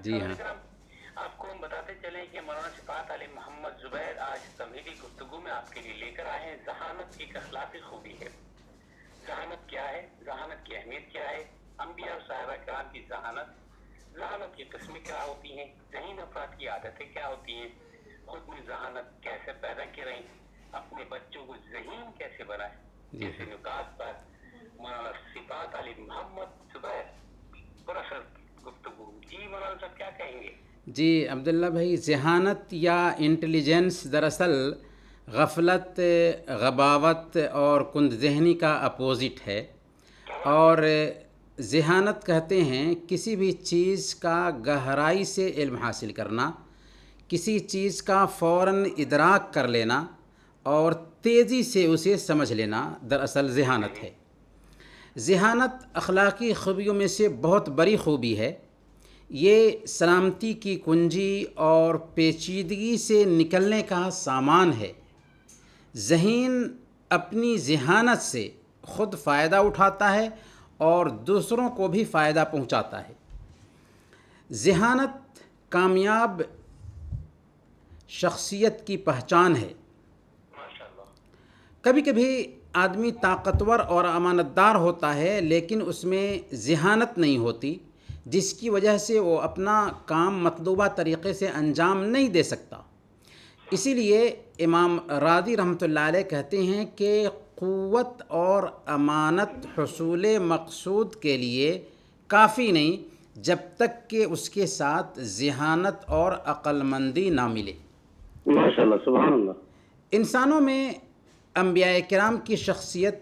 جی ہاں آپ کو ہم بتاتے چلیں کہ مولانا صفات علی محمد زبیر آج تمہیدی گفتگو میں آپ کے لیے لے کر آئے ہیں ذہانت کی ایک اخلاقی خوبی ہے. ذہانت کیا ہے؟ ذہانت کی اہمیت کیا ہے؟ انبیاء اور صحابہ کرام کی ذہانت کی قسمیں کیا ہوتی ہیں؟ ذہین افراد کی عادتیں کیا ہوتی ہیں؟ خود میں ذہانت کیسے پیدا کریں؟ اپنے بچوں کو ذہین کیسے بنائیں؟ جی ایسے ہاں نکات پر مولانا صفات علی محمد زبیر پرسر گفتگو. جی مولانا صاحب کیا کہیں گے؟ جی عبداللہ بھائی، ذہانت یا انٹیلیجنس دراصل غفلت، غباوت اور کند ذہنی کا اپوزٹ ہے. اور ذہانت کہتے ہیں کسی بھی چیز کا گہرائی سے علم حاصل کرنا، کسی چیز کا فوراً ادراک کر لینا اور تیزی سے اسے سمجھ لینا دراصل ذہانت ہے. ذہانت اخلاقی خوبیوں میں سے بہت بڑی خوبی ہے. یہ سلامتی کی کنجی اور پیچیدگی سے نکلنے کا سامان ہے. ذہین اپنی ذہانت سے خود فائدہ اٹھاتا ہے اور دوسروں کو بھی فائدہ پہنچاتا ہے. ذہانت کامیاب شخصیت کی پہچان ہے. ماشاء اللہ. کبھی کبھی آدمی طاقتور اور امانت دار ہوتا ہے لیکن اس میں ذہانت نہیں ہوتی، جس کی وجہ سے وہ اپنا کام مطلوبہ طریقے سے انجام نہیں دے سکتا. اسی لیے امام راضی رحمۃ اللہ علیہ کہتے ہیں کہ قوت اور امانت حصول مقصود کے لیے کافی نہیں جب تک کہ اس کے ساتھ ذہانت اور عقل مندی نہ ملے. ماشاء اللہ، سبحان اللہ. انسانوں میں انبیاء کرام کی شخصیت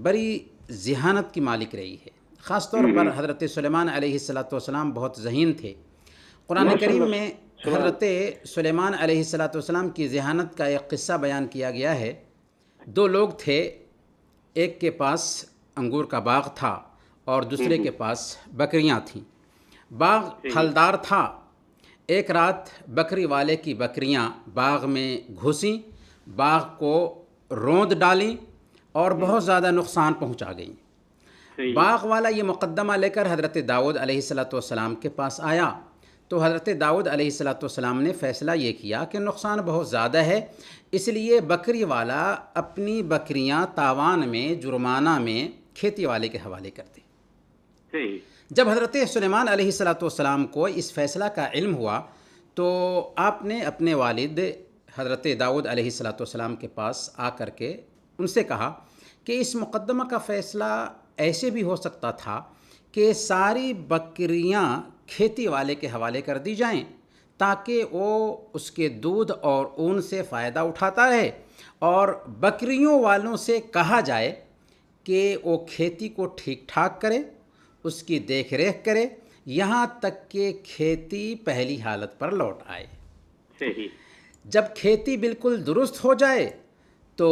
بڑی ذہانت کی مالک رہی ہے. خاص طور پر حضرت سلیمان علیہ السلام بہت ذہین تھے. قرآن کریم میں حضرت سلیمان علیہ السلام کی ذہانت کا ایک قصہ بیان کیا گیا ہے. دو لوگ تھے، ایک کے پاس انگور کا باغ تھا اور دوسرے کے پاس بکریاں تھیں. باغ پھلدار تھا. ایک رات بکری والے کی بکریاں باغ میں گھسیں، باغ کو روند ڈالیں اور بہت زیادہ نقصان پہنچا گئیں. باغ والا یہ مقدمہ لے کر حضرت داؤد علیہ السلام کے پاس آیا تو حضرت داؤد علیہ السلام نے فیصلہ یہ کیا کہ نقصان بہت زیادہ ہے، اس لیے بکری والا اپنی بکریاں تاوان میں، جرمانہ میں کھیتی والے کے حوالے کر دے. جب حضرت سلیمان علیہ السلام کو اس فیصلہ کا علم ہوا تو آپ نے اپنے والد حضرت داؤد علیہ السلام کے پاس آ کر کے ان سے کہا کہ اس مقدمہ کا فیصلہ ایسے بھی ہو سکتا تھا کہ ساری بکریاں کھیتی والے کے حوالے کر دی جائیں تاکہ وہ اس کے دودھ اور اون سے فائدہ اٹھاتا رہے، اور بکریوں والوں سے کہا جائے کہ وہ کھیتی کو ٹھیک ٹھاک کرے، اس کی دیکھ ریکھ کرے یہاں تک کہ کھیتی پہلی حالت پر لوٹ آئے. صحیح. جب کھیتی بالکل درست ہو جائے تو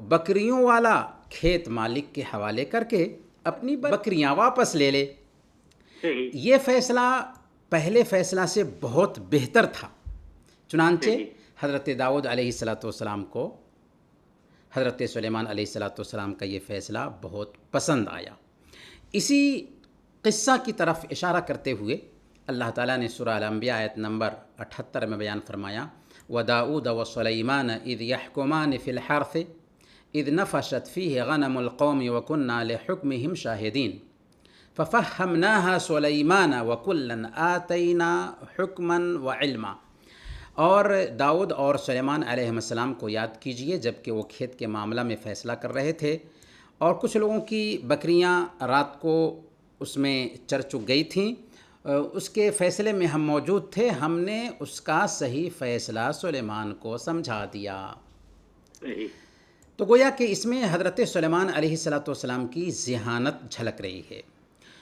بکریوں والا کھیت مالک کے حوالے کر کے اپنی بکریاں واپس لے لے. صحیح. یہ فیصلہ پہلے فیصلہ سے بہت بہتر تھا. چنانچہ حضرت داؤد علیہ السلام کو حضرت سلیمان علیہ السلام کا یہ فیصلہ بہت پسند آیا. اسی قصہ کی طرف اشارہ کرتے ہوئے اللہ تعالیٰ نے سورہ الانبیاء آیت نمبر 78 میں بیان فرمایا وَدَاؤُودَ وَسُلَيْمَانَ إِذْ يَحْكُمَانِ فِي الْحَرْثِ إِذْ نَفَشَتْ فِيهِ غَنَمُ الْقَوْمِ وَكُنَّا لِحُكْمِهِمْ شَاهِدِينَ فَفَهَّمْنَاهَا سُلَيْمَانَ وَكُلًّا آتَيْنَا حُكْمًا وَعِلْمًا. اور داؤد اور سلیمان علیہ السلام کو یاد کیجئے جب کہ وہ کھیت کے معاملہ میں فیصلہ کر رہے تھے اور کچھ لوگوں کی بکریاں رات کو اس میں چر چگ گئی تھیں. اس کے فیصلے میں ہم موجود تھے، ہم نے اس کا صحیح فیصلہ سلیمان کو سمجھا دیا. تو گویا کہ اس میں حضرت سلیمان علیہ السلام کی ذہانت جھلک رہی ہے.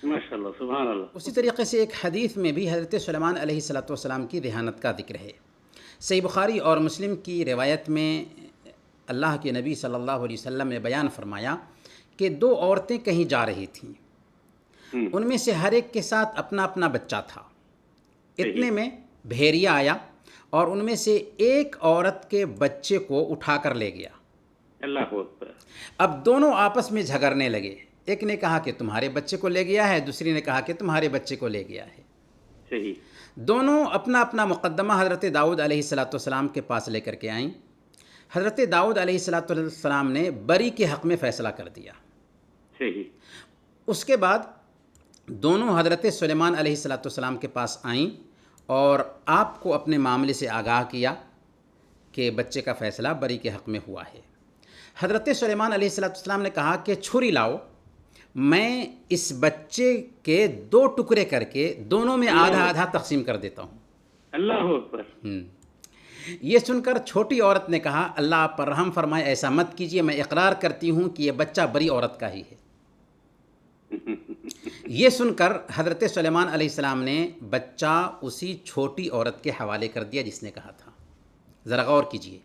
ماشاءاللہ، سبحان اللہ. اسی طریقے سے ایک حدیث میں بھی حضرت سلیمان علیہ السلام کی ذہانت کا ذکر ہے. صحیح بخاری اور مسلم کی روایت میں اللہ کے نبی صلی اللہ علیہ وسلم نے بیان فرمایا کہ دو عورتیں کہیں جا رہی تھیں، ان میں سے ہر ایک کے ساتھ اپنا اپنا بچہ تھا. اتنے میں بھیڑیا آیا اور ان میں سے ایک عورت کے بچے کو اٹھا کر لے گیا. اللہ اکبر. اب دونوں آپس میں جھگڑنے لگے. ایک نے کہا کہ تمہارے بچے کو لے گیا ہے، دوسری نے کہا کہ تمہارے بچے کو لے گیا ہے. صحیح. دونوں اپنا اپنا مقدمہ حضرت داؤد علیہ السلام کے پاس لے کر کے آئیں. حضرت داؤد علیہ السلام نے بری کے حق میں فیصلہ کر دیا. صحیح. اس کے بعد دونوں حضرت سلیمان علیہ السلام کے پاس آئیں اور آپ کو اپنے معاملے سے آگاہ کیا کہ بچے کا فیصلہ بری کے حق میں ہوا ہے. حضرت سلیمان علیہ السلام نے کہا کہ چھری لاؤ، میں اس بچے کے 2 ٹکڑے کر کے دونوں میں آدھا آدھا تقسیم کر دیتا ہوں. اللہ اکبر. یہ سن کر چھوٹی عورت نے کہا اللہ آپ پر رحم فرمائے، ایسا مت کیجیے، میں اقرار کرتی ہوں کہ یہ بچہ بری عورت کا ہی ہے. یہ سن کر حضرت سلیمان علیہ السلام نے بچہ اسی چھوٹی عورت کے حوالے کر دیا جس نے کہا تھا. ذرا غور کیجیے.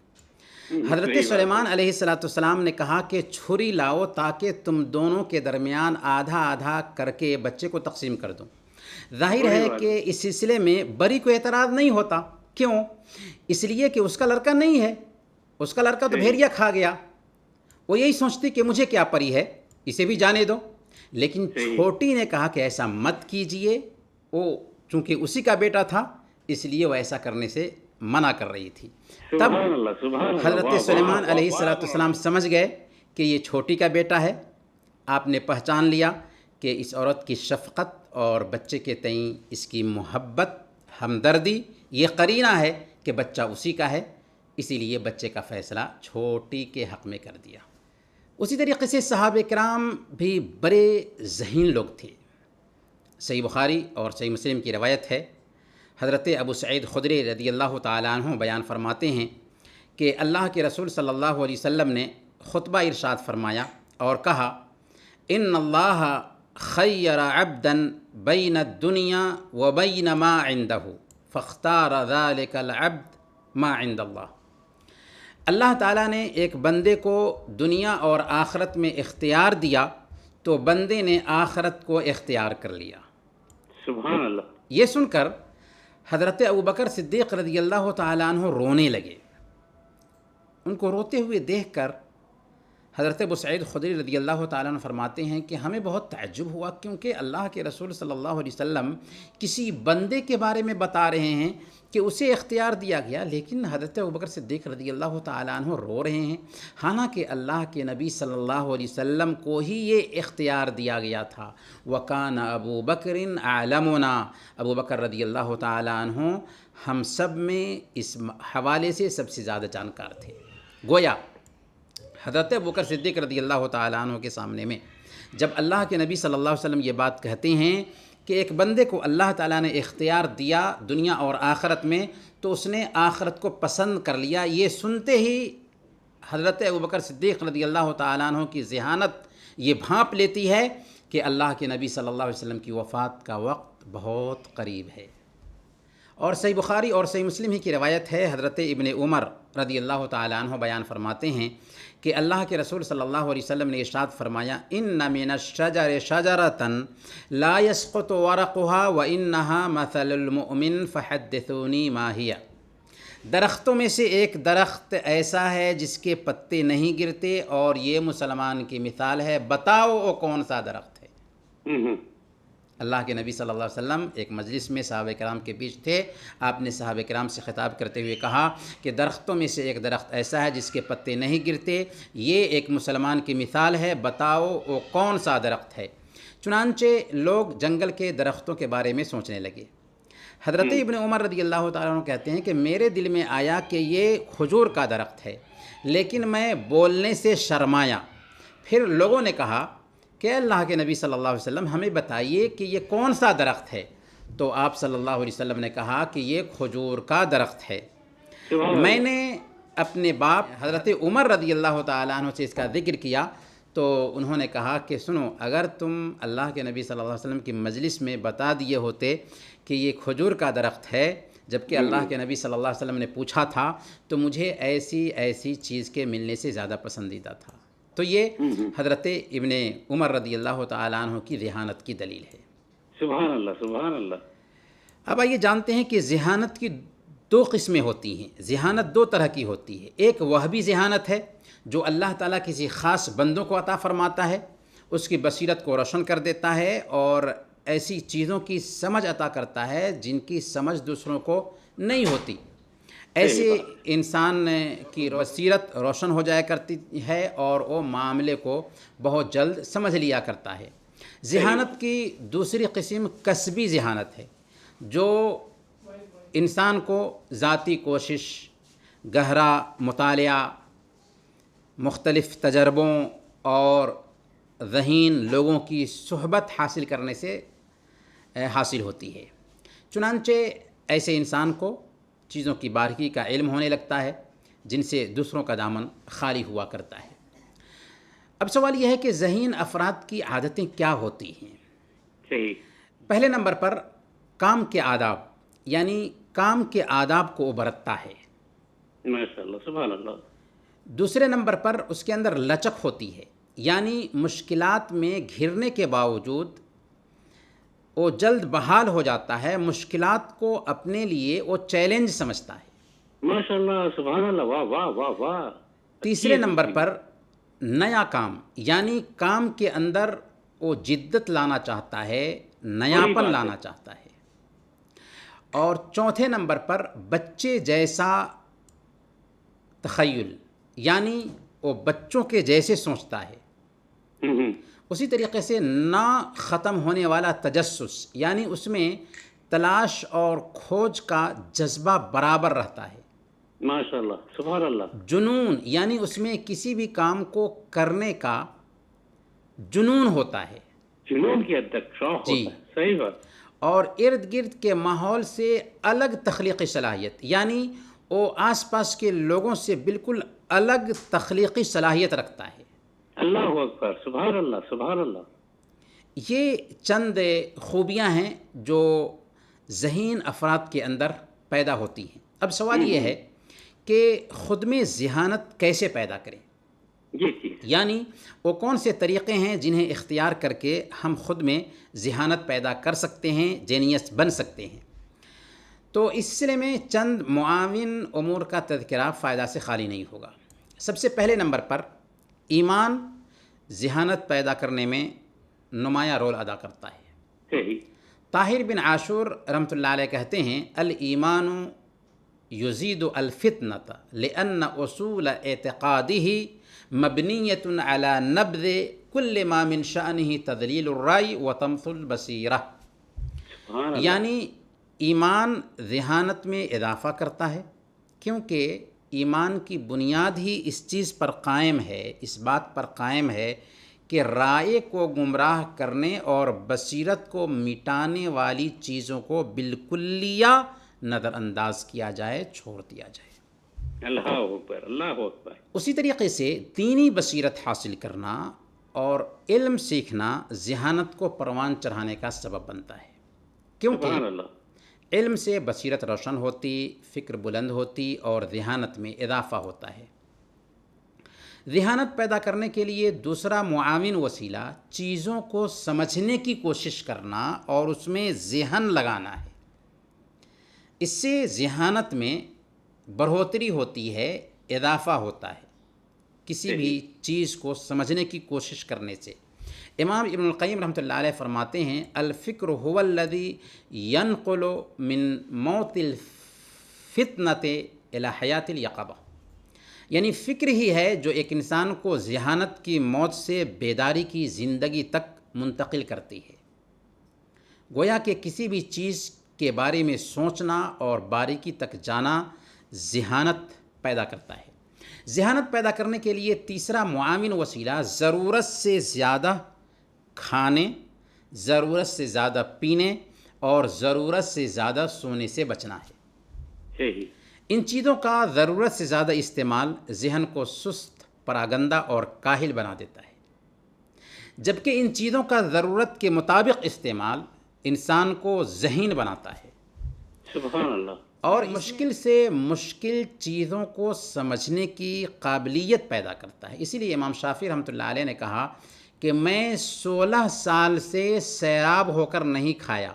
حضرت سلیمان علیہ السلام نے کہا کہ چھری لاؤ تاکہ تم دونوں کے درمیان آدھا آدھا کر کے بچے کو تقسیم کر دو. ظاہر ہے کہ اس سلسلے میں بری کو اعتراض نہیں ہوتا. کیوں؟ اس لیے کہ اس کا لڑکا نہیں ہے، اس کا لڑکا تو بھیڑیا کھا گیا. وہ یہی سوچتی کہ مجھے کیا پری ہے، اسے بھی جانے دو. لیکن چھوٹی نے کہا کہ ایسا مت کیجئے. وہ چونکہ اسی کا بیٹا تھا اس لیے وہ ایسا کرنے سے منع کر رہی تھی. تب حضرت سلیمان علیہ السلام سمجھ گئے کہ یہ چھوٹی کا بیٹا ہے. آپ نے پہچان لیا کہ اس عورت کی شفقت اور بچے کے تئیں اس کی محبت، ہمدردی یہ قرینہ ہے کہ بچہ اسی کا ہے. اسی لیے بچے کا فیصلہ چھوٹی کے حق میں کر دیا. اسی طریقے سے صحابہ کرام بھی بڑے ذہین لوگ تھے. صحیح بخاری اور صحیح مسلم کی روایت ہے، حضرت ابو سعید خدری رضی اللہ تعالیٰ عنہ بیان فرماتے ہیں کہ اللہ کے رسول صلی اللہ علیہ وسلم نے خطبہ ارشاد فرمایا اور کہا ان اللہ خیر عبدا بین الدنیا و بین ما عنده فاختار ذلك العبد ما عند اللہ. اللہ تعالیٰ نے ایک بندے کو دنیا اور آخرت میں اختیار دیا تو بندے نے آخرت کو اختیار کر لیا. سبحان اللہ. یہ سن کر حضرت ابوبکر صدیق رضی اللہ تعالیٰ عنہ رونے لگے. ان کو روتے ہوئے دیکھ کر حضرت ابو سعید خدری رضی اللہ تعالیٰ عنہ فرماتے ہیں کہ ہمیں بہت تعجب ہوا، کیونکہ اللہ کے رسول صلی اللہ علیہ وسلم کسی بندے کے بارے میں بتا رہے ہیں کہ اسے اختیار دیا گیا، لیکن حضرت ابوبکر صدیق رضی اللہ تعالیٰ عنہ رو رہے ہیں، حالانکہ اللہ کے نبی صلی اللہ علیہ وسلم کو ہی یہ اختیار دیا گیا تھا. وَكَانَ أَبُو بَكْرٍ أَعْلَمُنَا. ابو بکر رضی اللہ تعالیٰ عنہ ہم سب میں اس حوالے سے سب سے زیادہ جانکار تھے. گویا حضرت ابوبکر صدیق رضی اللہ تعالیٰ عنہ کے سامنے میں جب اللہ کے نبی صلی اللہ علیہ وسلم یہ بات کہتے ہیں کہ ایک بندے کو اللہ تعالیٰ نے اختیار دیا دنیا اور آخرت میں تو اس نے آخرت کو پسند کر لیا، یہ سنتے ہی حضرت ابوبکر صدیق رضی اللہ تعالیٰ عنہ کی ذہانت یہ بھانپ لیتی ہے کہ اللہ کے نبی صلی اللہ علیہ وسلم کی وفات کا وقت بہت قریب ہے. اور صحیح بخاری اور صحیح مسلم ہی کی روایت ہے، حضرت ابن عمر رضی اللہ تعالیٰ عنہ بیان فرماتے ہیں کہ اللہ کے رسول صلی اللہ علیہ وسلم نے ارشاد فرمایا ان من الشجر شجرۃ لا يسقط ورقها وانها مثل المؤمن فحدثوني ما هي. درختوں میں سے ایک درخت ایسا ہے جس کے پتے نہیں گرتے اور یہ مسلمان کی مثال ہے، بتاؤ وہ کون سا درخت ہے. اللہ کے نبی صلی اللہ علیہ وسلم ایک مجلس میں صحابہ کرام کے بیچ تھے. آپ نے صحابہ کرام سے خطاب کرتے ہوئے کہا کہ درختوں میں سے ایک درخت ایسا ہے جس کے پتے نہیں گرتے، یہ ایک مسلمان کی مثال ہے، بتاؤ وہ کون سا درخت ہے. چنانچہ لوگ جنگل کے درختوں کے بارے میں سوچنے لگے. حضرت ابن عمر رضی اللہ تعالیٰ عنہ کہتے ہیں کہ میرے دل میں آیا کہ یہ کھجور کا درخت ہے، لیکن میں بولنے سے شرمایا. پھر لوگوں نے کہا کہ اللہ کے نبی صلی اللہ علیہ وسلم ہمیں بتائیے کہ یہ کون سا درخت ہے. تو آپ صلی اللہ علیہ وسلم نے کہا کہ یہ کھجور کا درخت ہے. میں نے اپنے باپ حضرت عمر رضی اللہ تعالیٰ عنہ سے اس کا ذکر کیا تو انہوں نے کہا کہ سنو، اگر تم اللہ کے نبی صلی اللہ علیہ وسلم کی مجلس میں بتا دیے ہوتے کہ یہ کھجور کا درخت ہے جبکہ اللہ کے نبی صلی اللہ علیہ وسلم نے پوچھا تھا تو مجھے ایسی چیز کے ملنے سے زیادہ پسندیدہ تھا. تو یہ حضرت ابن عمر رضی اللہ تعالیٰ عنہ کی ذہانت کی دلیل ہے. سبحان اللہ سبحان اللہ. اب آئیے جانتے ہیں کہ ذہانت کی 2 قسمیں ہوتی ہیں. ذہانت 2 طرح کی ہوتی ہے. ایک وہبی ذہانت ہے جو اللہ تعالیٰ کسی خاص بندوں کو عطا فرماتا ہے، اس کی بصیرت کو روشن کر دیتا ہے اور ایسی چیزوں کی سمجھ عطا کرتا ہے جن کی سمجھ دوسروں کو نہیں ہوتی. ایسے انسان کی بصیرت روشن ہو جایا کرتی ہے اور وہ معاملے کو بہت جلد سمجھ لیا کرتا ہے. ذہانت کی دوسری قسم کسبی ذہانت ہے، جو انسان کو ذاتی کوشش، گہرا مطالعہ، مختلف تجربوں اور ذہین لوگوں کی صحبت حاصل کرنے سے حاصل ہوتی ہے. چنانچہ ایسے انسان کو چیزوں کی باریکی کا علم ہونے لگتا ہے جن سے دوسروں کا دامن خالی ہوا کرتا ہے. اب سوال یہ ہے کہ ذہین افراد کی عادتیں کیا ہوتی ہیں؟ صحیح. پہلے نمبر پر کام کے آداب، یعنی کام کے آداب کو وہ برتتا ہے. ماشاء اللہ، سبحان اللہ. دوسرے نمبر پر اس کے اندر لچک ہوتی ہے، یعنی مشکلات میں گھرنے کے باوجود وہ جلد بحال ہو جاتا ہے، مشکلات کو اپنے لیے وہ چیلنج سمجھتا ہے. ماشاء اللہ، سبحان اللہ، واہ واہ واہ واہ. تیسرے نمبر پر نیا کام، یعنی کام کے اندر وہ جدت لانا چاہتا ہے، نیاپن لانا چاہتا ہے. اور چوتھے نمبر پر بچے جیسا تخیل، یعنی وہ بچوں کے جیسے سوچتا ہے. اسی طریقے سے نہ ختم ہونے والا تجسس، یعنی اس میں تلاش اور کھوج کا جذبہ برابر رہتا ہے. ماشاء اللہ، سبحان اللہ. جنون، یعنی اس میں کسی بھی کام کو کرنے کا جنون ہوتا ہے. جنون کی حد تک شوق جی. ہوتا ہے. صحیح بات. اور ارد گرد کے ماحول سے الگ تخلیقی صلاحیت، یعنی وہ آس پاس کے لوگوں سے بالکل الگ تخلیقی صلاحیت رکھتا ہے. اللہ اکبر، سبحان اللہ، سبحان اللہ. یہ چند خوبیاں ہیں جو ذہین افراد کے اندر پیدا ہوتی ہیں. اب سوال یہ ہے کہ خود میں ذہانت کیسے پیدا کریں، جی. یعنی وہ کون سے طریقے ہیں جنہیں اختیار کر کے ہم خود میں ذہانت پیدا کر سکتے ہیں، جینیس بن سکتے ہیں. تو اس سلسلے میں چند معاون امور کا تذکرہ فائدہ سے خالی نہیں ہوگا. سب سے پہلے نمبر پر ایمان ذہانت پیدا کرنے میں نمایاں رول ادا کرتا ہے. صحیح. طاہر بن عاشور رحمۃ اللہ علیہ کہتے ہیں الایمان یزید الفتنۃ لأن اصول اعتقاده مبنیۃ علی نبذ کل ما من شأنہ تدلیل الرأی وطمس البصیرہ. یعنی ایمان ذہانت میں اضافہ کرتا ہے، کیونکہ ایمان کی بنیاد ہی اس چیز پر قائم ہے، اس بات پر قائم ہے کہ رائے کو گمراہ کرنے اور بصیرت کو مٹانے والی چیزوں کو بالکلیہ نظر انداز کیا جائے، چھوڑ دیا جائے. اللہ اکبر، اللہ اکبر. اسی طریقے سے دینی بصیرت حاصل کرنا اور علم سیکھنا ذہانت کو پروان چڑھانے کا سبب بنتا ہے، کیونکہ سبحان اللہ. علم سے بصیرت روشن ہوتی، فکر بلند ہوتی اور ذہانت میں اضافہ ہوتا ہے. ذہانت پیدا کرنے کے لیے دوسرا معاون وسیلہ چیزوں کو سمجھنے کی کوشش کرنا اور اس میں ذہن لگانا ہے. اس سے ذہانت میں بڑھوتری ہوتی ہے، اضافہ ہوتا ہے کسی بھی چیز کو سمجھنے کی کوشش کرنے سے. امام ابن القیم رحمۃ اللہ علیہ فرماتے ہیں الفکر هو الذی ینقل من موت الفتنۃ الی حیات الیقظہ. یعنی فکر ہی ہے جو ایک انسان کو ذہانت کی موت سے بیداری کی زندگی تک منتقل کرتی ہے. گویا کہ کسی بھی چیز کے بارے میں سوچنا اور باریکی تک جانا ذہانت پیدا کرتا ہے. ذہانت پیدا کرنے کے لیے تیسرا معاون وسیلہ ضرورت سے زیادہ کھانے، ضرورت سے زیادہ پینے اور ضرورت سے زیادہ سونے سے بچنا ہے. صحیح. ان چیزوں کا ضرورت سے زیادہ استعمال ذہن کو سست، پراگندہ اور کاہل بنا دیتا ہے، جبکہ ان چیزوں کا ضرورت کے مطابق استعمال انسان کو ذہین بناتا ہے. سبحان اللہ. اور مشکل سے مشکل چیزوں کو سمجھنے کی قابلیت پیدا کرتا ہے. اسی لیے امام شافعی رحمۃ اللہ علیہ نے کہا کہ میں 16 سال سے سیراب ہو کر نہیں کھایا،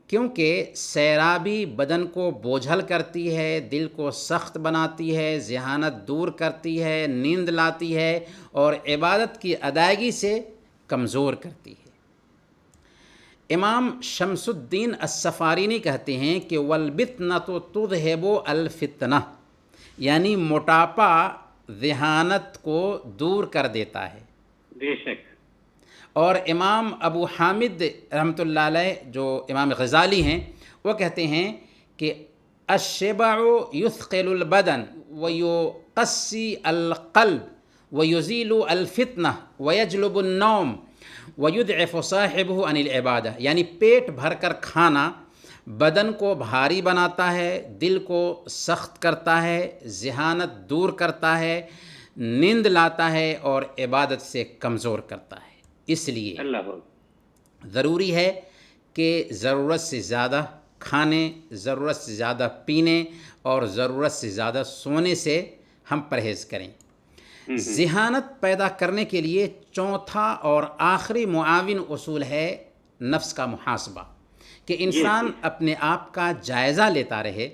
کیونکہ سیرابی بدن کو بوجھل کرتی ہے، دل کو سخت بناتی ہے، ذہانت دور کرتی ہے، نیند لاتی ہے اور عبادت کی ادائیگی سے کمزور کرتی ہے. امام شمس الدین السفارینی کہتے ہیں کہ والبطنۃ تذہب الفتنہ، یعنی موٹاپا ذہانت کو دور کر دیتا ہے. بے شک. اور امام ابو حامد رحمۃ اللہ علیہ جو امام غزالی ہیں وہ کہتے ہیں کہ الشبع یثقل البدن ویقسی القلب ویزیل الفتنہ ویجلب النوم ویضعف صاحبہ عن العبادہ، یعنی پیٹ بھر کر کھانا بدن کو بھاری بناتا ہے، دل کو سخت کرتا ہے، ذہانت دور کرتا ہے، نیند لاتا ہے اور عبادت سے کمزور کرتا ہے. اس لیے اللہ ضروری ہے کہ ضرورت سے زیادہ کھانے، ضرورت سے زیادہ پینے اور ضرورت سے زیادہ سونے سے ہم پرہیز کریں. ذہانت پیدا کرنے کے لیے چوتھا اور آخری معاون اصول ہے نفس کا محاسبہ، کہ انسان اپنے آپ کا جائزہ لیتا رہے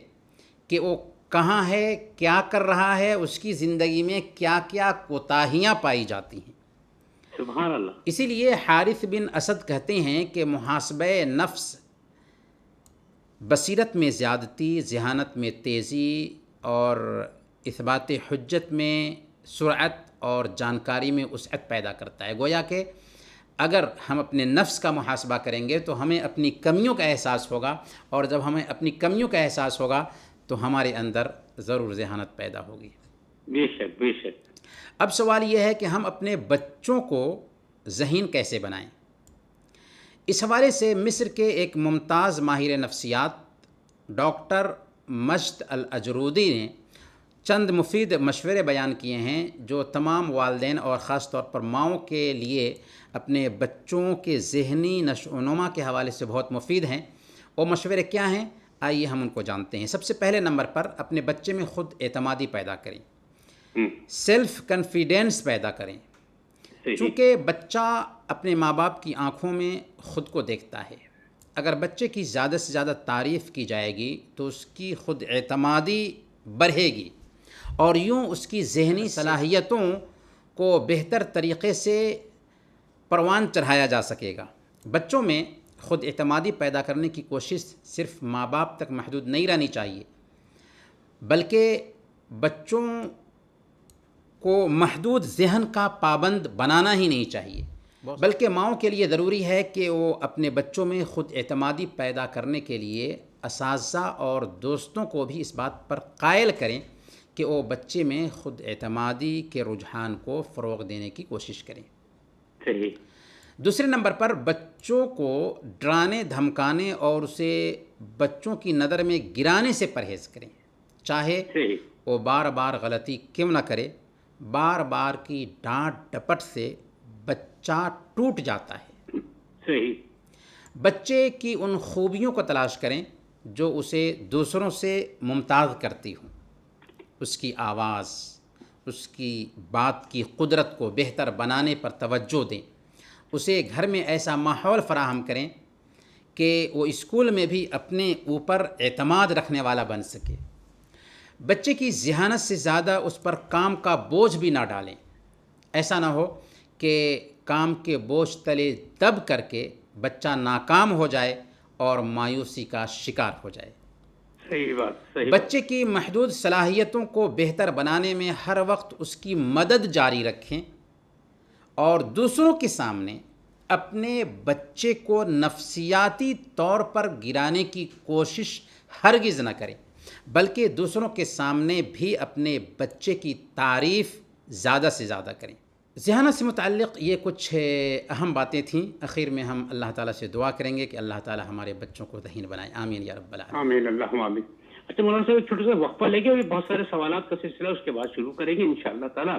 کہ وہ کہاں ہے، کیا کر رہا ہے، اس کی زندگی میں کیا کیا کوتاہیاں پائی جاتی ہیں. سبحان اللہ. اسی لیے حارث بن اسد کہتے ہیں کہ محاسبہ نفس بصیرت میں زیادتی، ذہانت میں تیزی اور اثبات حجت میں سرعت اور جانکاری میں وسعت پیدا کرتا ہے. گویا کہ اگر ہم اپنے نفس کا محاسبہ کریں گے تو ہمیں اپنی کمیوں کا احساس ہوگا، اور جب ہمیں اپنی کمیوں کا احساس ہوگا تو ہمارے اندر ضرور ذہانت پیدا ہوگی. بے شک بے شک. اب سوال یہ ہے کہ ہم اپنے بچوں کو ذہین کیسے بنائیں. اس حوالے سے مصر کے ایک ممتاز ماہر نفسیات ڈاکٹر مجد الاجرودی نے چند مفید مشورے بیان کیے ہیں جو تمام والدین اور خاص طور پر ماؤں کے لیے اپنے بچوں کے ذہنی نشو و نما کے حوالے سے بہت مفید ہیں. وہ مشورے کیا ہیں؟ آئیے ہم ان کو جانتے ہیں. سب سے پہلے نمبر پر اپنے بچے میں خود اعتمادی پیدا کریں، سیلف کنفیڈینس پیدا کریں. چونکہ بچہ اپنے ماں باپ کی آنکھوں میں خود کو دیکھتا ہے. اگر بچے کی زیادہ سے زیادہ تعریف کی جائے گی تو اس کی خود اعتمادی بڑھے گی اور یوں اس کی ذہنی صلاحیتوں کو بہتر طریقے سے پروان چڑھایا جا سکے گا. بچوں میں خود اعتمادی پیدا کرنے کی کوشش صرف ماں باپ تک محدود نہیں رہنی چاہیے، بلکہ بچوں کو محدود ذہن کا پابند بنانا ہی نہیں چاہیے، بلکہ ماؤں کے لیے ضروری ہے کہ وہ اپنے بچوں میں خود اعتمادی پیدا کرنے کے لیے اساتذہ اور دوستوں کو بھی اس بات پر قائل کریں کہ وہ بچے میں خود اعتمادی کے رجحان کو فروغ دینے کی کوشش کریں. صحیح. دوسرے نمبر پر بچوں کو ڈرانے دھمکانے اور اسے بچوں کی نظر میں گرانے سے پرہیز کریں. چاہے وہ بار بار غلطی کیوں نہ کرے، بار بار کی ڈانٹ ڈپٹ سے بچہ ٹوٹ جاتا ہے. صحیح. بچے کی ان خوبیوں کو تلاش کریں جو اسے دوسروں سے ممتاز کرتی ہوں. اس کی آواز، اس کی بات کی قدرت کو بہتر بنانے پر توجہ دیں. اسے گھر میں ایسا ماحول فراہم کریں کہ وہ اسکول میں بھی اپنے اوپر اعتماد رکھنے والا بن سکے. بچے کی ذہانت سے زیادہ اس پر کام کا بوجھ بھی نہ ڈالیں. ایسا نہ ہو کہ کام کے بوجھ تلے دب کر کے بچہ ناکام ہو جائے اور مایوسی کا شکار ہو جائے. صحیح بات. صحیح. بچے کی محدود صلاحیتوں کو بہتر بنانے میں ہر وقت اس کی مدد جاری رکھیں اور دوسروں کے سامنے اپنے بچے کو نفسیاتی طور پر گرانے کی کوشش ہرگز نہ کریں، بلکہ دوسروں کے سامنے بھی اپنے بچے کی تعریف زیادہ سے زیادہ کریں. ذہانت سے متعلق یہ کچھ اہم باتیں تھیں. اخیر میں ہم اللہ تعالیٰ سے دعا کریں گے کہ اللہ تعالیٰ ہمارے بچوں کو ذہین بنائے. آمین یا رب العالمین. آمین اللہم آمین. اچھا مولانا صاحب ایک چھوٹا سا وقفہ لے کے بہت سارے سوالات کا سلسلہ اس کے بعد شروع کریں گے انشاءاللہ تعالیٰ.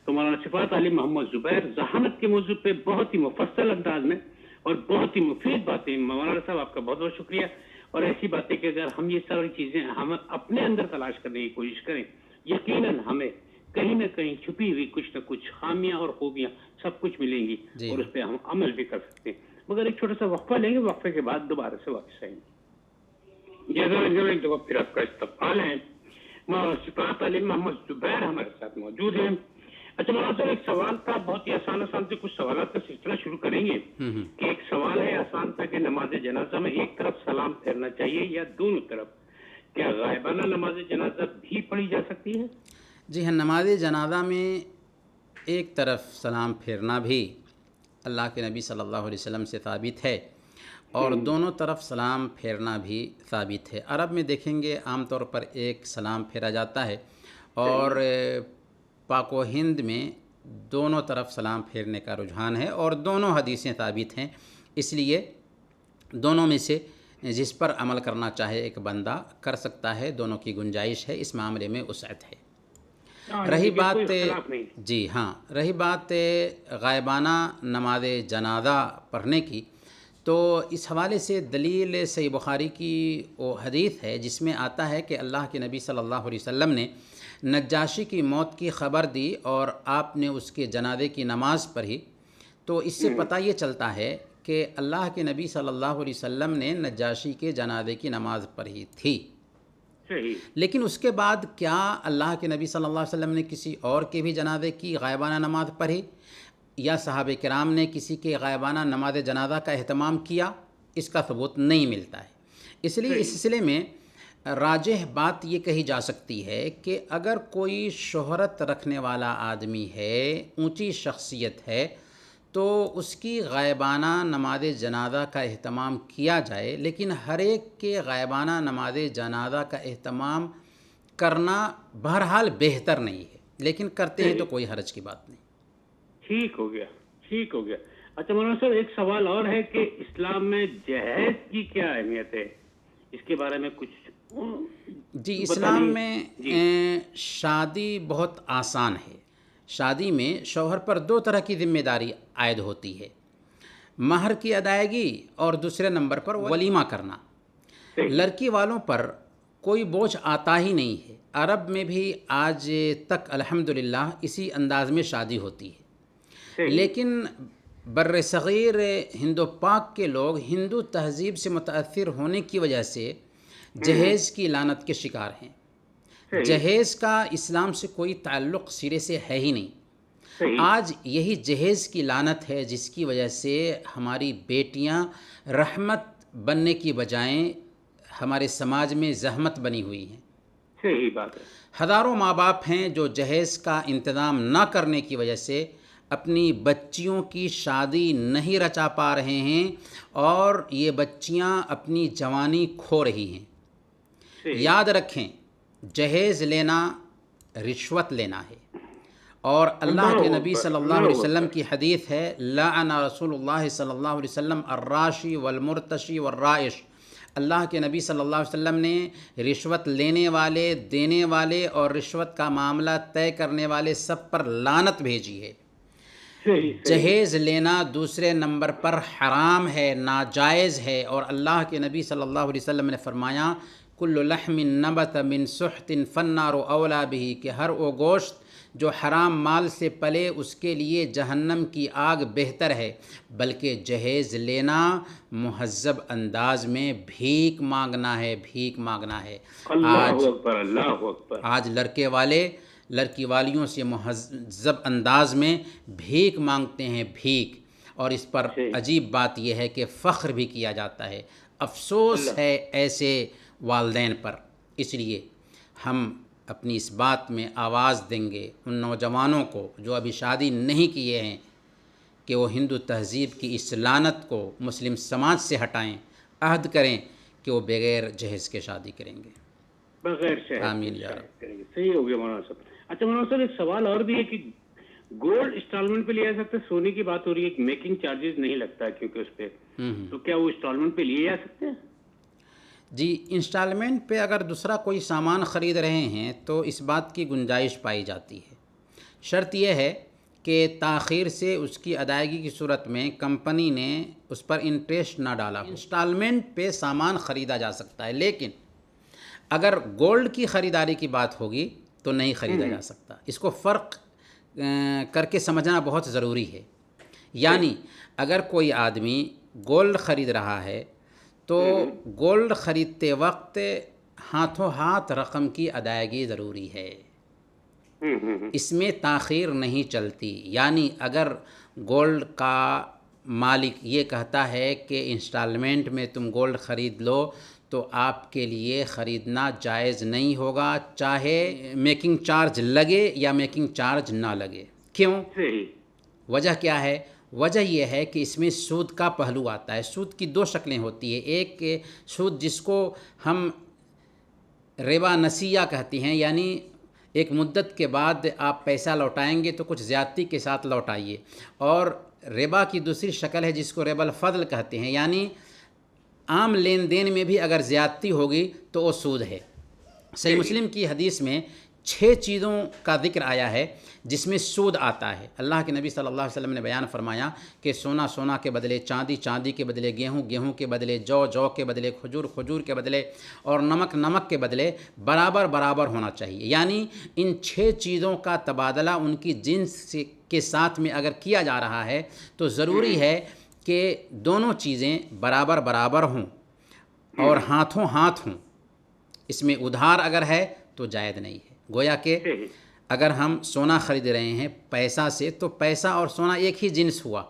تو مولانا صفات علی محمد زبیر ذہانت کے موضوع پہ بہت ہی مفصل انداز میں اور بہت ہی مفید باتیں. مولانا صاحب آپ کا بہت بہت شکریہ. اور ایسی باتیں کہ اگر ہم یہ ساری چیزیں ہم اپنے اندر تلاش کرنے کی کوشش کریں، یقیناً ہمیں کہیں نہ کہیں چھپی ہوئی کچھ نہ کچھ خامیاں اور خوبیاں سب کچھ ملیں گی اور اس پہ ہم عمل بھی کر سکتے ہیں. مگر ایک چھوٹا سا وقفہ لیں گے، وقفے کے بعد دوبارہ سے واپس آئیں گے. ایک دفعہ پھر آپ کا استقبال ہے. مولانا صفات علی محمد زبیر ہمارے ساتھ موجود ہیں. اچھا مولانا صاحب ایک سوال تھا، بہت ہی آسان سے کچھ سوالات کا سلسلہ شروع کریں گے کہ ایک سوال ہے آسان تھا کہ نماز جنازہ میں ایک طرف سلام پھیرنا چاہیے یا دونوں طرف؟ کیا غائبانہ نماز جنازہ بھی پڑھی جا سکتی ہے؟ جی ہاں، نماز جنازہ میں ایک طرف سلام پھیرنا بھی اللہ کے نبی صلی اللہ علیہ وسلم سے ثابت ہے، اور دونوں طرف سلام پھیرنا بھی ثابت ہے۔ عرب میں دیکھیں گے عام طور پر ایک سلام پھیرا جاتا ہے، اور پاک و ہند میں دونوں طرف سلام پھیرنے کا رجحان ہے، اور دونوں حدیثیں ثابت ہیں، اس لیے دونوں میں سے جس پر عمل کرنا چاہے ایک بندہ کر سکتا ہے، دونوں کی گنجائش ہے، اس معاملے میں وسعت ہے۔ رہی بات جی ہاں، رہی بات غائبانہ نماز جنازہ پڑھنے کی، تو اس حوالے سے دلیل صحیح بخاری کی وہ حدیث ہے جس میں آتا ہے کہ اللہ کے نبی صلی اللہ علیہ وسلم نے نجاشی کی موت کی خبر دی اور آپ نے اس کے جنازے کی نماز پڑھی، تو اس سے پتہ یہ چلتا ہے کہ اللہ کے نبی صلی اللہ علیہ وسلم نے نجاشی کے جنازے کی نماز پڑھی تھی۔ لیکن اس کے بعد کیا اللہ کے نبی صلی اللہ علیہ وسلم نے کسی اور کے بھی جنازے کی غائبانہ نماز پڑھی، یا صحابہ کرام نے کسی کے غائبانہ نماز جنازہ کا اہتمام کیا؟ اس کا ثبوت نہیں ملتا ہے۔ اس لیے اس سلسلے میں راجح بات یہ کہی جا سکتی ہے کہ اگر کوئی شہرت رکھنے والا آدمی ہے، اونچی شخصیت ہے، تو اس کی غائبانہ نماز جنازہ کا اہتمام کیا جائے، لیکن ہر ایک کے غائبانہ نماز جنازہ کا اہتمام کرنا بہرحال بہتر نہیں ہے، لیکن کرتے ہیں تو کوئی حرج کی بات نہیں۔ ٹھیک ہو گیا۔ اچھا مولانا صاحب ایک سوال اور ہے کہ اسلام میں جہیز کی کیا اہمیت ہے، اس کے بارے میں کچھ جی، اسلام میں شادی بہت آسان ہے۔ شادی میں شوہر پر دو طرح کی ذمہ داری عائد ہوتی ہے، مہر کی ادائیگی اور دوسرے نمبر پر ولیمہ کرنا۔ لڑکی والوں پر کوئی بوجھ آتا ہی نہیں ہے۔ عرب میں بھی آج تک الحمدللہ اسی انداز میں شادی ہوتی ہے، لیکن بر صغیر ہند و پاک کے لوگ ہندو تہذیب سے متاثر ہونے کی وجہ سے جہیز کی لعنت کے شکار ہیں۔ جہیز کا اسلام سے کوئی تعلق سرے سے ہے ہی نہیں۔ آج یہی جہیز کی لعنت ہے جس کی وجہ سے ہماری بیٹیاں رحمت بننے کی بجائے ہمارے سماج میں زحمت بنی ہوئی ہیں۔ صحیح بات ہے۔ ہزاروں ماں باپ ہیں جو جہیز کا انتظام نہ کرنے کی وجہ سے اپنی بچیوں کی شادی نہیں رچا پا رہے ہیں، اور یہ بچیاں اپنی جوانی کھو رہی ہیں۔ یاد رکھیں، جہیز لینا رشوت لینا ہے، اور اللہ کے نبی صلی اللہ علیہ وسلم کی حدیث ہے، لعن رسول اللہ صلی اللہ علیہ وسلم الراشی والمرتشی والرائش۔ اللہ کے نبی صلی اللہ علیہ وسلم نے رشوت لینے والے، دینے والے اور رشوت کا معاملہ طے کرنے والے سب پر لعنت بھیجی ہے۔ جہیز لینا دوسرے نمبر پر حرام ہے، ناجائز ہے، اور اللہ کے نبی صلی اللہ علیہ وسلم نے فرمایا کل لحم نبت من سحت فالنار اولا بہ، کہ ہر وہ گوشت جو حرام مال سے پلے اس کے لیے جہنم کی آگ بہتر ہے۔ بلکہ جہیز لینا مہذب انداز میں بھیک مانگنا ہے، بھیک مانگنا ہے۔ اللہ اکبر، اللہ اکبر۔ آج لڑکے والے لڑکی والیوں سے مہذب انداز میں بھیک مانگتے ہیں، بھیک، اور اس پر عجیب بات یہ ہے کہ فخر بھی کیا جاتا ہے۔ افسوس ہے ایسے والدین پر۔ اس لیے ہم اپنی اس بات میں آواز دیں گے ان نوجوانوں کو جو ابھی شادی نہیں کیے ہیں کہ وہ ہندو تہذیب کی اس لعنت کو مسلم سماج سے ہٹائیں، عہد کریں کہ وہ بغیر جہیز کے شادی کریں گے، بغیر شہر آمین یا رب۔ کریں گے۔ صحیح ہو گیا مولانا صاحب۔ اچھا مولانا صاحب ایک سوال اور بھی ہے کہ گولڈ انسٹالمنٹ پہ لیا جا سکتا ہے؟ سونے کی بات ہو رہی ہے کہ میکنگ چارجز نہیں لگتا ہے کیونکہ اس پہ، تو کیا وہ انسٹالمنٹ پہ لیے جا سکتے ہیں؟ جی، انسٹالمنٹ پہ اگر دوسرا کوئی سامان خرید رہے ہیں تو اس بات کی گنجائش پائی جاتی ہے۔ شرط یہ ہے کہ تاخیر سے اس کی ادائیگی کی صورت میں کمپنی نے اس پر انٹرسٹ نہ ڈالا ہو۔ انسٹالمنٹ پہ سامان خریدا جا سکتا ہے، لیکن اگر گولڈ کی خریداری کی بات ہوگی تو نہیں خریدا جا سکتا۔ اس کو فرق کر کے سمجھنا بہت ضروری ہے۔ یعنی اگر کوئی آدمی گولڈ خرید رہا ہے تو گولڈ خریدتے وقت ہاتھوں ہاتھ رقم کی ادائیگی ضروری ہے۔ اس میں تاخیر نہیں چلتی. یعنی اگر گولڈ کا مالک یہ کہتا ہے کہ انسٹالمنٹ میں تم گولڈ خرید لو تو آپ کے لیے خریدنا جائز نہیں ہوگا، چاہے میکنگ چارج لگے یا میکنگ چارج نہ لگے. کیوں؟ وجہ کیا ہے؟ وجہ یہ ہے کہ اس میں سود کا پہلو آتا ہے. سود کی دو شکلیں ہوتی ہیں. ایک سود جس کو ہم ربا نسیہ کہتے ہیں، یعنی ایک مدت کے بعد آپ پیسہ لوٹائیں گے تو کچھ زیادتی کے ساتھ لوٹائیے. اور ربا کی دوسری شکل ہے جس کو ربا الفضل کہتے ہیں، یعنی عام لین دین میں بھی اگر زیادتی ہوگی تو وہ سود ہے. صحیح مسلم کی حدیث میں 6 چیزوں کا ذکر آیا ہے جس میں سود آتا ہے. اللہ کے نبی صلی اللہ علیہ وسلم نے بیان فرمایا کہ سونا سونا کے بدلے چاندی، چاندی کے بدلے گیہوں، گیہوں کے بدلے جو، جو کے بدلے کھجور، کھجور کے بدلے اور نمک، نمک کے بدلے برابر برابر ہونا چاہیے. یعنی ان 6 چیزوں کا تبادلہ ان کی جنس کے ساتھ میں اگر کیا جا رہا ہے تو ضروری ہے کہ دونوں چیزیں برابر برابر ہوں اور ہاتھوں ہاتھ ہوں. اس میں ادھار اگر ہے تو جائز نہیں ہے. گویا کہ اگر ہم سونا خرید رہے ہیں پیسہ سے تو پیسہ اور سونا ایک ہی جنس ہوا،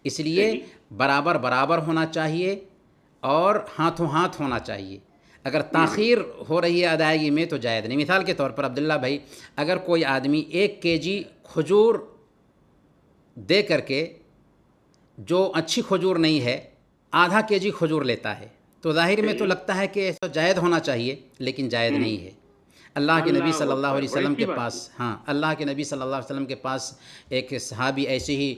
اس لیے برابر برابر ہونا چاہیے اور ہاتھوں ہاتھ ہونا چاہیے. اگر تاخیر ہو رہی ہے ادائیگی میں تو جائز نہیں. مثال کے طور پر عبداللہ بھائی، اگر کوئی آدمی 1 kg کھجور دے کر کے جو اچھی کھجور نہیں ہے آدھا kg کھجور لیتا ہے تو ظاہر میں تو لگتا ہے کہ ایسا جائز ہونا چاہیے، لیکن جائز نہیں ہے. اللہ کے نبی صلی اللہ علیہ وسلم کے پاس اللہ کے نبی صلی اللہ علیہ وسلم کے پاس ایک صحابی ایسے ہی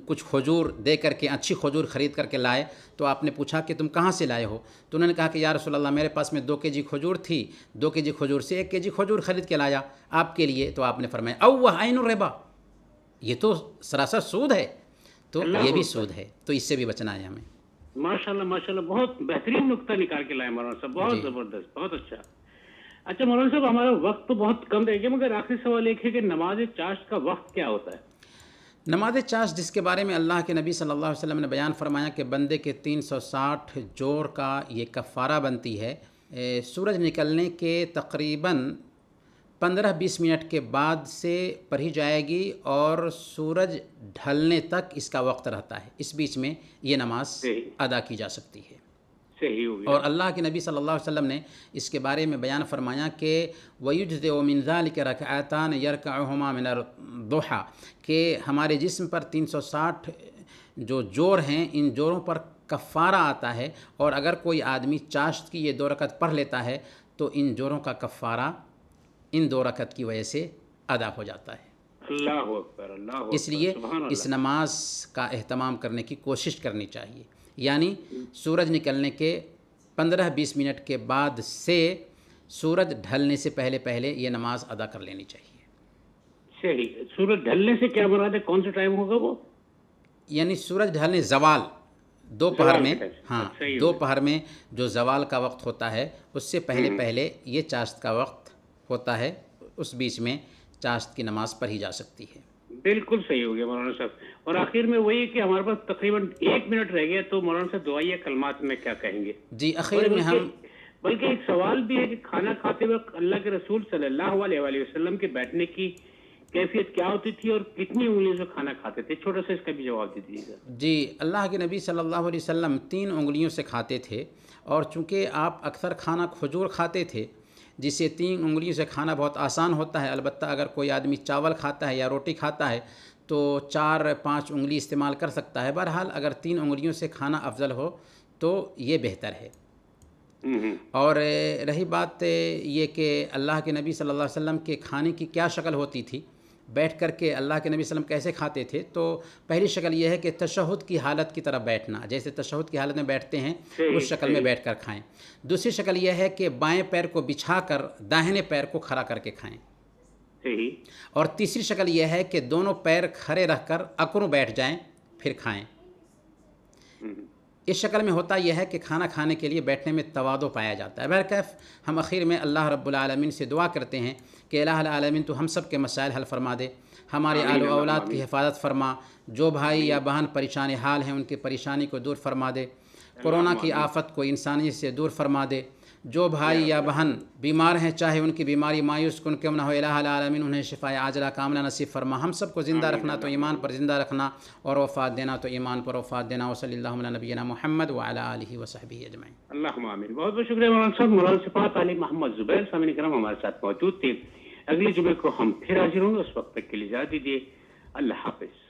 کچھ کھجور دے کر کے اچھی کھجور خرید کر کے لائے تو آپ نے پوچھا کہ تم کہاں سے لائے ہو؟ تو انہوں نے کہا کہ یا رسول اللہ میرے پاس میں 2 kg کھجور تھی، 2 kg کھجور سے 1 kg کھجور خرید کے لایا آپ کے لیے. تو آپ نے فرمایا اوہ عین الربا، یہ تو سراسر سود ہے. تو یہ بھی سود ہے، تو اس سے بھی بچنا ہے ہمیں. ماشاءاللہ ماشاءاللہ، بہت بہترین نقطہ نکال کے لائے مولانا صاحب، بہت زبردست، بہت اچھا. اچھا مولانا صاحب، ہمارا وقت تو بہت کم رہ گیا، مگر آخری سوال ایک ہے کہ نماز چاشت کا وقت کیا ہوتا ہے؟ نماز چاشت جس کے بارے میں اللہ کے نبی صلی اللہ علیہ وسلم نے بیان فرمایا کہ بندے کے 360 جوڑ کا یہ کفارہ بنتی ہے. سورج نکلنے کے تقریباً 15-20 منٹ کے بعد سے پڑھی جائے گی اور سورج ڈھلنے تک اس کا وقت رہتا ہے. اس بیچ میں یہ نماز ادا کی جا سکتی ہے. اور اللہ کے نبی صلی اللہ علیہ وسلم نے اس کے بارے میں بیان فرمایا کہ وَيُجْزِئُ مِنْ ذَلِكَ رَكْعَتَانِ يَرْكَعُهُمَا مِنَ الضُّحَى، کہ ہمارے جسم پر 360 جو جوڑ ہیں ان جوڑوں پر کفارہ آتا ہے. اور اگر کوئی آدمی چاشت کی یہ 2 رکعت پڑھ لیتا ہے تو ان جوڑوں کا کفارہ ان 2 رکعت کی وجہ سے ادا ہو جاتا ہے. اللہ اکبر، اللہ اکبر. اس لیے اس نماز کا اہتمام کرنے کی کوشش کرنی چاہیے. یعنی سورج نکلنے کے 15-20 منٹ کے بعد سے سورج ڈھلنے سے پہلے پہلے یہ نماز ادا کر لینی چاہیے. صحیح. سورج ڈھلنے سے کیا مراد ہے؟ کون سا ٹائم ہوگا وہ؟ یعنی سورج ڈھلنے زوال دوپہر میں، دوپہر میں جو زوال کا وقت ہوتا ہے اس سے پہلے پہلے یہ چاشت کا وقت ہوتا ہے. اس بیچ میں چاشت کی نماز پڑھی جا سکتی ہے. بالکل صحیح ہو گیا مولانا صاحب. اور آخر میں وہی کہ ہمارے پاس تقریباً 1 منٹ رہ گیا، تو مولانا صاحب دعائیہ کلمات میں کیا کہیں گے؟ جی اخیر میں ہم بلکہ ایک سوال بھی ہے کہ کھانا کھاتے وقت اللہ کے رسول صلی اللہ علیہ وآلہ وسلم کے بیٹھنے کی کیفیت کیا ہوتی تھی اور کتنی انگلیوں سے کھانا کھاتے تھے؟ چھوٹا سا اس کا بھی جواب دے دیجیے گا. جی اللہ کے نبی صلی اللہ علیہ وسلم 3 انگلیوں سے کھاتے تھے. اور چونکہ آپ اکثر کھانا کھجور کھاتے تھے جس سے 3 انگلیوں سے کھانا بہت آسان ہوتا ہے. البتہ اگر کوئی آدمی چاول کھاتا ہے یا روٹی کھاتا ہے تو 4-5 انگلی استعمال کر سکتا ہے. بہرحال اگر 3 انگلیوں سے کھانا افضل ہو تو یہ بہتر ہے. اور رہی بات یہ کہ اللہ کے نبی صلی اللہ علیہ وسلم کے کھانے کی کیا شکل ہوتی تھی، بیٹھ کر کے اللہ کے نبی صلی اللہ علیہ وسلم کیسے کھاتے تھے، تو پہلی شکل یہ ہے کہ تشہد کی حالت کی طرف بیٹھنا، جیسے تشہد کی حالت میں بیٹھتے ہیں اس شکل میں بیٹھ کر کھائیں. دوسری شکل یہ ہے کہ بائیں پیر کو بچھا کر داہنے پیر کو کھڑا کر کے کھائیں. اور تیسری شکل یہ ہے کہ دونوں پیر کھڑے رکھ کر اکروں بیٹھ جائیں پھر کھائیں. اس شکل میں ہوتا یہ ہے کہ کھانا کھانے کے لیے بیٹھنے میں تواضع پایا جاتا ہے. بہرکیف ہم اخیر میں اللہ رب العالمین سے دعا کرتے ہیں کہ الہ العالمین تو ہم سب کے مسائل حل فرما دے، ہمارے آل و اولاد کی حفاظت فرما، جو بھائی یا بہن پریشان حال ہیں ان کی پریشانی کو دور فرما دے، کورونا کی آفت کو انسانیت سے دور فرما دے، جو بھائی یا بہن بیمار ہیں، چاہے ان کی بیماری مایوس کن کیوں نہ ہو، الہ العالمین انہیں شفا عاجلہ کاملہ نصیب فرما. ہم سب کو زندہ رکھنا تو ایمان پر زندہ رکھنا، اور وفات دینا تو ایمان پر وفات دینا. وصلی اللہ علی نبینا محمد وعلی آلہ وصحبہ اجمعین. اللہم آمین. بہت بہت شکریہ مولانا صاحب. مولانا صفات علی محمد زبیر سامعین کرام ہمارے ساتھ موجود تھے. اگلے جمعے کو ہم پھر حاضر ہوں گے. اس وقت تک کے لیے اجازت دیجیے. اللہ حافظ.